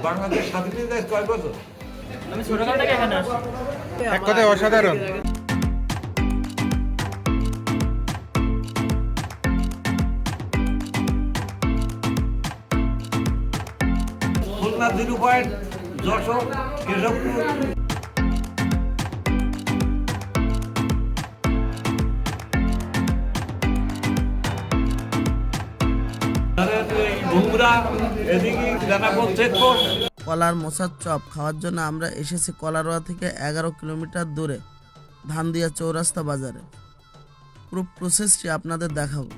বাংলাদেশ স্বাধীন হয়ে কয় বছর? আমি ছোটকাল থেকে এখানে আসি। এক কথায় অসাধারণ। খুলনা 0 পয়েন্ট, যশোর, কেশবপুর। ঘুমরা এদিকে জানাবল চেকপোস্ট। কলার মোচার চপ খাওয়ার জন্য আমরা এসেছি কলারোয়া থেকে 11 কিলোমিটার দূরে ধানদিয়া চৌরাস্তা বাজারে। পুরো প্রসেসটি আপনাদের দেখাবো।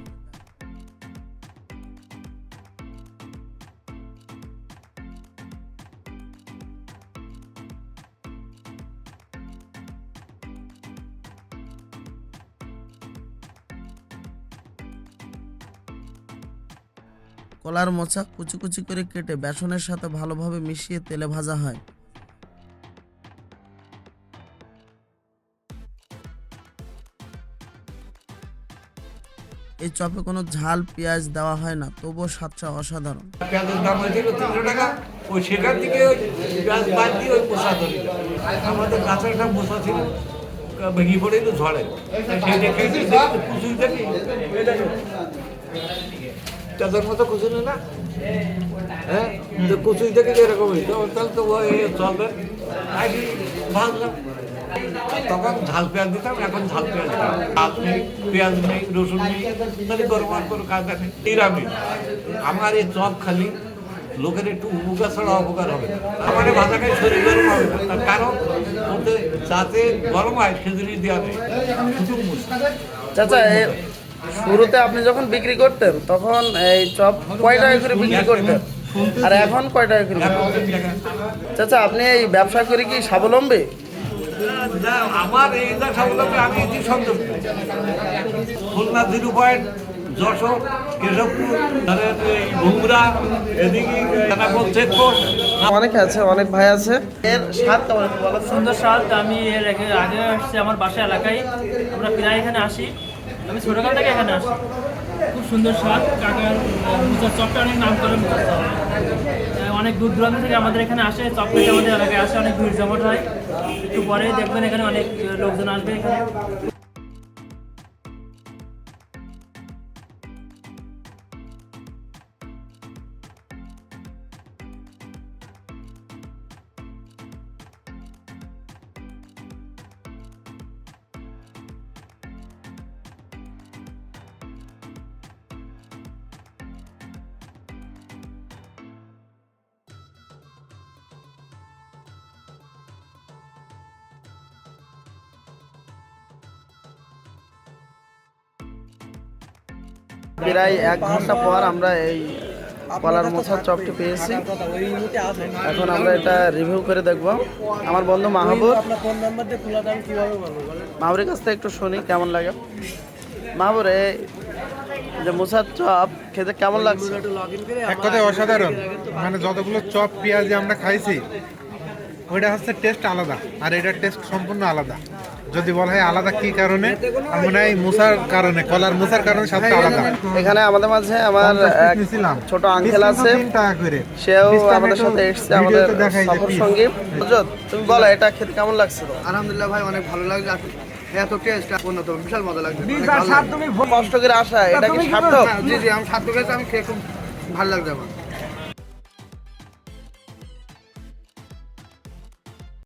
কলার মোচা কুচি কুচি করে কেটে বেসনের সাথে ভালোভাবে মিশিয়ে তেলে ভাজা হয়। এই চপে কোনো ঝাল পেঁয়াজ দেওয়া হয় না, তবুও স্বাদটা অসাধারণ। পেঁয়াজের দাম হয়েছিল 300 টাকা। ওই সেখান থেকে ওই পেঁয়াজ বাদ দিয়ে ওই পোষা ধরি। আমাদের কাছে একটা পোষা ছিল, ভেঙে পড়েছিল ঝড়ে। সেটা খেয়েছি, কুচুই দেখি পেঁয়াজের মতো কুচুনি না, হ্যাঁ, তো কুচুই দেখি এরকম হইতো, তাহলে তো চলবে। ভাজলাম, তখন ঝাল পেঁয়াজ দিতাম, এখন ঝাল পেঁয়াজ দিতাম। ঝাল নেই, পেঁয়াজ নেই, রসুন নেই, তাহলে গরম আর কোনো কাজ নেই। নিরামিষ। আমার এই চপ খালি লোকের একটু উপকার ছাড়া অপকার হবে না। আমার ভাজা খাই শরীর গরম হবে না, তার কারণ ওতে যাতে গরম হয় খেজুরি দেওয়া নেই, শুধু মুসা। চাচা, শুরুতে আপনি যখন বিক্রি করতেন তখন এই চপ কয় টাকা করে বিক্রি করতেন, আর এখন কয় টাকা করে? চাচা, আপনি এই ব্যবসা করে কি স্বাবলম্বী? আমার এই যা স্বাবলম্বী, আমি এটি সন্তুষ্ট। খুলনা 0 পয়েন্ট, যশোর, কেশবপুর, ঘুমরা এদিকে জানাবল চেকপোস্ট। অনেক আছে, অনেক ভাই আছে। এর স্বাদ কেমন একটু বলো। সুন্দর স্বাদ। আমি এর আগে আসছি আমার বাসা এলাকায়, আমরা প্রায় এখানে আসি। আমি ছোটকাল থেকে এখানে আসি। খুব সুন্দর স্বাদ। কাকার মোচার চপটা অনেক নাম করে মোচার চপ। অনেক দূর দূরান্ত থেকে আমাদের এখানে আসে, চপ খেতে আমাদের এলাকায় আসে, অনেক ভিড় জমাট হয়। একটু পরে দেখবেন এখানে অনেক লোকজন আসবে এখানে। প্রায় 1 ঘন্টা পর আমরা এই কলার মোচার চপটি পেয়েছি। এখন আমরা এটা রিভিউ করে দেখব। আমার বন্ধু মাহবুব, মাহবুবের কাছ থেকে একটু শুনি কেমন লাগে। মাহবুব, এই যে মোচার চপ খেতে কেমন লাগছে? এক কথায় অসাধারণ। মানে যতগুলো চপ পেঁয়াজি আমরা খাইছি, ওইটা হচ্ছে টেস্ট আলাদা, আর এটার টেস্ট সম্পূর্ণ আলাদা। যদি বলা হয় আলাদা কি কারণে, আমার মনে হয় মোচার কারণে, কলার মোচার কারণে স্বাদটা আলাদা। এখানে আমাদের মাঝে আমার ছোট আঙ্কেল আছে, সেও আমাদের সাথে এসেছে, আমাদের সফর সঙ্গী। তুমি বলো, এটা খেতে কেমন লাগছে? আলহামদুলিল্লাহ ভাই, অনেক ভালো লাগছে। এত টেস্ট অন্যতম, বিশাল মজা লাগছে। কষ্ট করে আসা, এটা কি সার্থক? জি জি, আমি সার্থক হয়েছে, আমি খেয়ে খুব ভালো লাগছে আমার।